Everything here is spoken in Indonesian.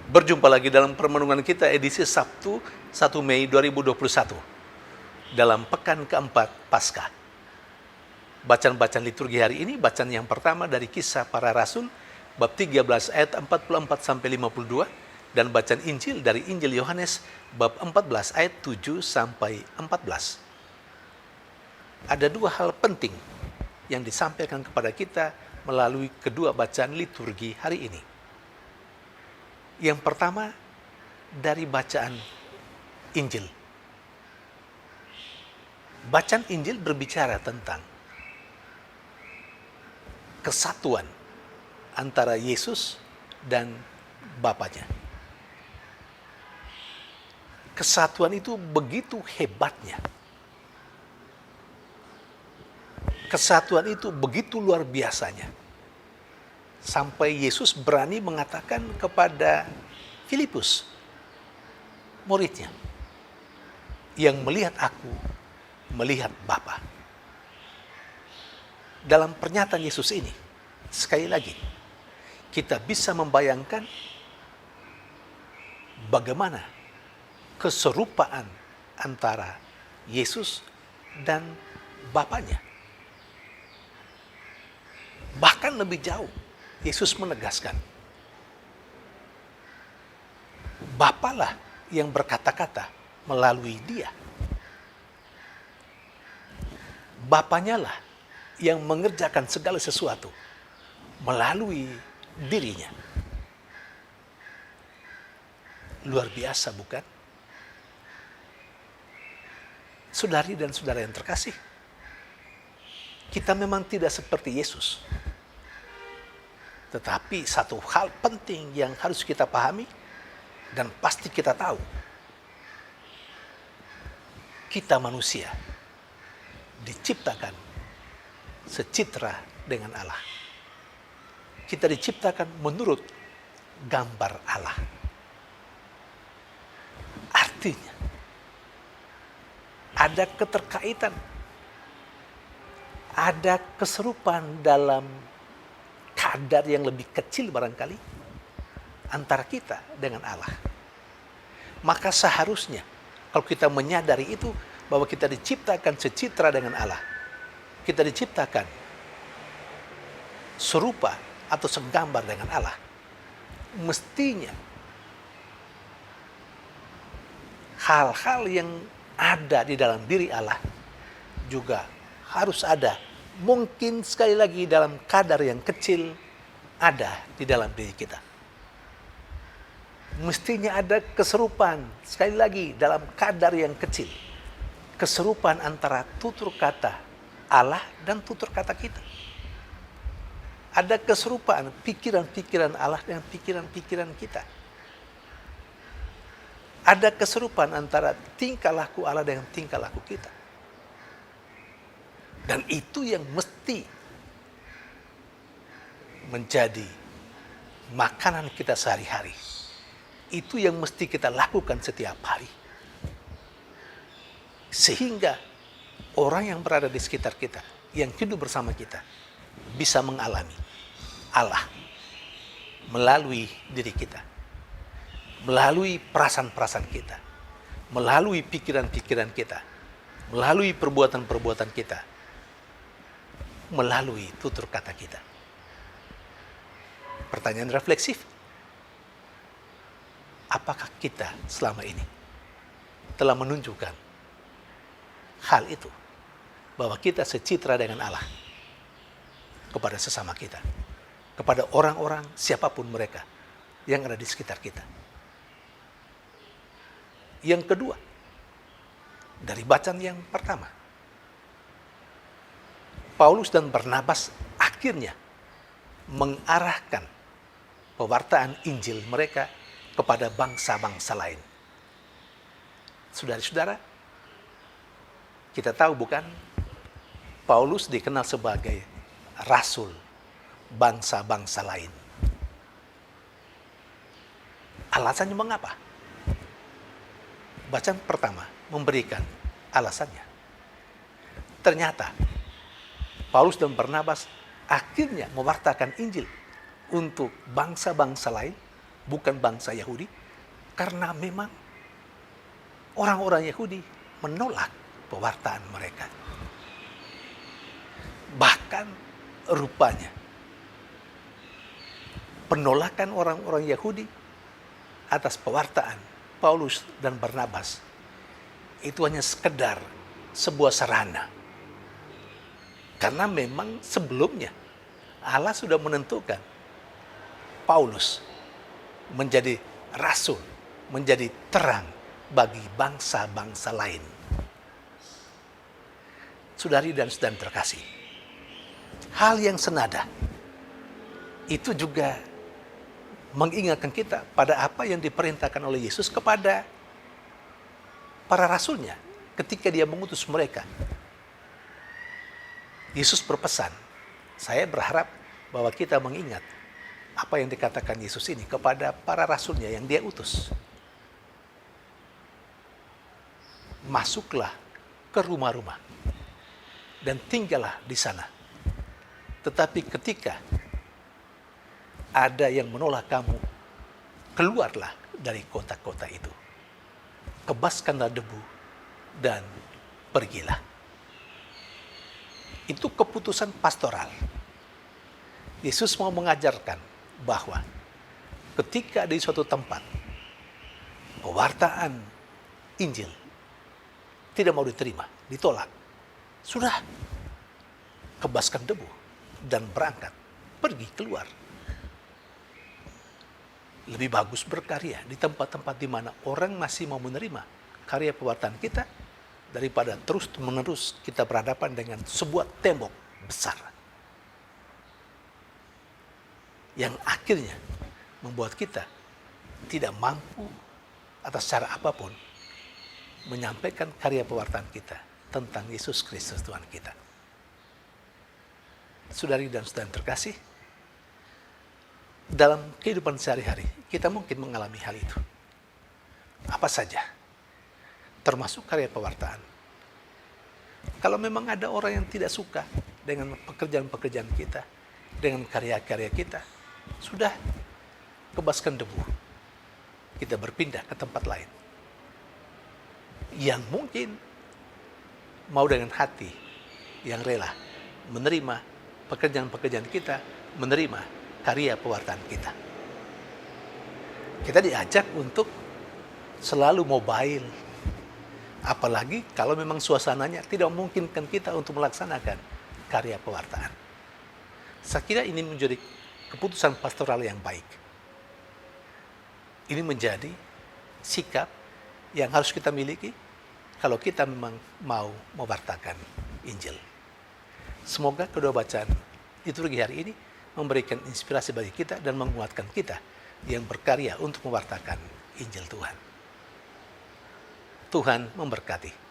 Berjumpa lagi dalam permenungan kita edisi Sabtu 1 Mei 2021 dalam pekan keempat Paskah. Bacaan-bacaan liturgi hari ini, bacaan yang pertama dari Kisah Para Rasul bab 13 ayat 44 sampai 52 dan bacaan Injil dari Injil Yohanes bab 14 ayat 7 sampai 14. Ada dua hal penting yang disampaikan kepada kita melalui kedua bacaan liturgi hari ini. Yang pertama dari bacaan Injil. Bacaan Injil berbicara tentang kesatuan antara Yesus dan Bapaknya. Kesatuan itu begitu hebatnya. Kesatuan itu begitu luar biasanya. Sampai Yesus berani mengatakan kepada Filipus, muridnya, yang melihat aku, melihat Bapa. Dalam pernyataan Yesus ini, sekali lagi, kita bisa membayangkan bagaimana keserupaan antara Yesus dan Bapaknya. Bahkan lebih jauh, Yesus menegaskan, Bapalah yang berkata-kata melalui dia. Bapaknya lah yang mengerjakan segala sesuatu melalui dirinya. Luar biasa, bukan? Saudari dan saudara yang terkasih, kita memang tidak seperti Yesus. Tetapi satu hal penting yang harus kita pahami dan pasti kita tahu, kita manusia diciptakan secitra dengan Allah. Kita diciptakan menurut gambar Allah. Artinya, ada keterkaitan, ada keserupaan dalam kadar yang lebih kecil barangkali antara kita dengan Allah. Maka seharusnya kalau kita menyadari itu, bahwa kita diciptakan secitra dengan Allah, kita diciptakan serupa atau segambar dengan Allah, mestinya hal-hal yang ada di dalam diri Allah juga harus ada, mungkin sekali lagi dalam kadar yang kecil, ada di dalam diri kita. Mestinya ada keserupaan, sekali lagi dalam kadar yang kecil, keserupaan antara tutur kata Allah dan tutur kata kita. Ada keserupaan pikiran-pikiran Allah dengan pikiran-pikiran kita. Ada keserupaan antara tingkah laku Allah dengan tingkah laku kita. Dan itu yang mesti menjadi makanan kita sehari-hari. Itu yang mesti kita lakukan setiap hari. Sehingga orang yang berada di sekitar kita, yang hidup bersama kita, bisa mengalami Allah melalui diri kita, melalui perasaan-perasaan kita, melalui pikiran-pikiran kita, melalui perbuatan-perbuatan kita, melalui tutur kata kita. Pertanyaan refleksif, apakah kita selama ini telah menunjukkan hal itu, bahwa kita secitra dengan Allah kepada sesama kita, kepada orang-orang siapapun mereka yang ada di sekitar kita? Yang kedua, dari bacaan yang pertama, Paulus dan Barnabas akhirnya mengarahkan pewartaan Injil mereka kepada bangsa-bangsa lain. Saudara-saudara, kita tahu bukan, Paulus dikenal sebagai rasul bangsa-bangsa lain. Alasannya mengapa? Bacaan pertama memberikan alasannya. Ternyata Paulus dan Barnabas akhirnya mewartakan Injil untuk bangsa-bangsa lain bukan bangsa Yahudi, karena memang orang-orang Yahudi menolak pewartaan mereka. Bahkan rupanya penolakan orang-orang Yahudi atas pewartaan Paulus dan Barnabas itu hanya sekedar sebuah sarana. Karena memang sebelumnya Allah sudah menentukan Paulus menjadi rasul, menjadi terang bagi bangsa-bangsa lain. Saudari dan saudara terkasih, hal yang senada itu juga mengingatkan kita pada apa yang diperintahkan oleh Yesus kepada para rasulnya ketika dia mengutus mereka. Yesus berpesan, saya berharap bahwa kita mengingat apa yang dikatakan Yesus ini kepada para rasulnya yang dia utus. Masuklah ke rumah-rumah dan tinggallah di sana. Tetapi ketika ada yang menolak kamu, keluarlah dari kota-kota itu. Kebaskanlah debu dan pergilah. Itu keputusan pastoral. Yesus mau mengajarkan bahwa ketika di suatu tempat pewartaan Injil tidak mau diterima, ditolak, sudah kebaskan debu dan berangkat, pergi keluar. Lebih bagus berkarya di tempat-tempat di mana orang masih mau menerima karya pewartaan kita daripada terus-menerus kita berhadapan dengan sebuah tembok besar yang akhirnya membuat kita tidak mampu atas cara apapun menyampaikan karya pewartaan kita tentang Yesus Kristus Tuhan kita. Saudari dan saudara terkasih, dalam kehidupan sehari-hari kita mungkin mengalami hal itu. Apa saja, termasuk karya pewartaan. Kalau memang ada orang yang tidak suka dengan pekerjaan-pekerjaan kita, dengan karya-karya kita, sudah kebaskan debu. Kita berpindah ke tempat lain. Yang mungkin mau dengan hati yang rela menerima pekerjaan-pekerjaan kita, menerima karya pewartaan kita. Kita diajak untuk selalu mobile. Apalagi kalau memang suasananya tidak memungkinkan kita untuk melaksanakan karya pewartaan. Saya kira ini menjadi keputusan pastoral yang baik. Ini menjadi sikap yang harus kita miliki kalau kita memang mau mewartakan Injil. Semoga kedua bacaan liturgi hari ini memberikan inspirasi bagi kita dan menguatkan kita yang berkarya untuk mewartakan Injil Tuhan. Tuhan memberkati.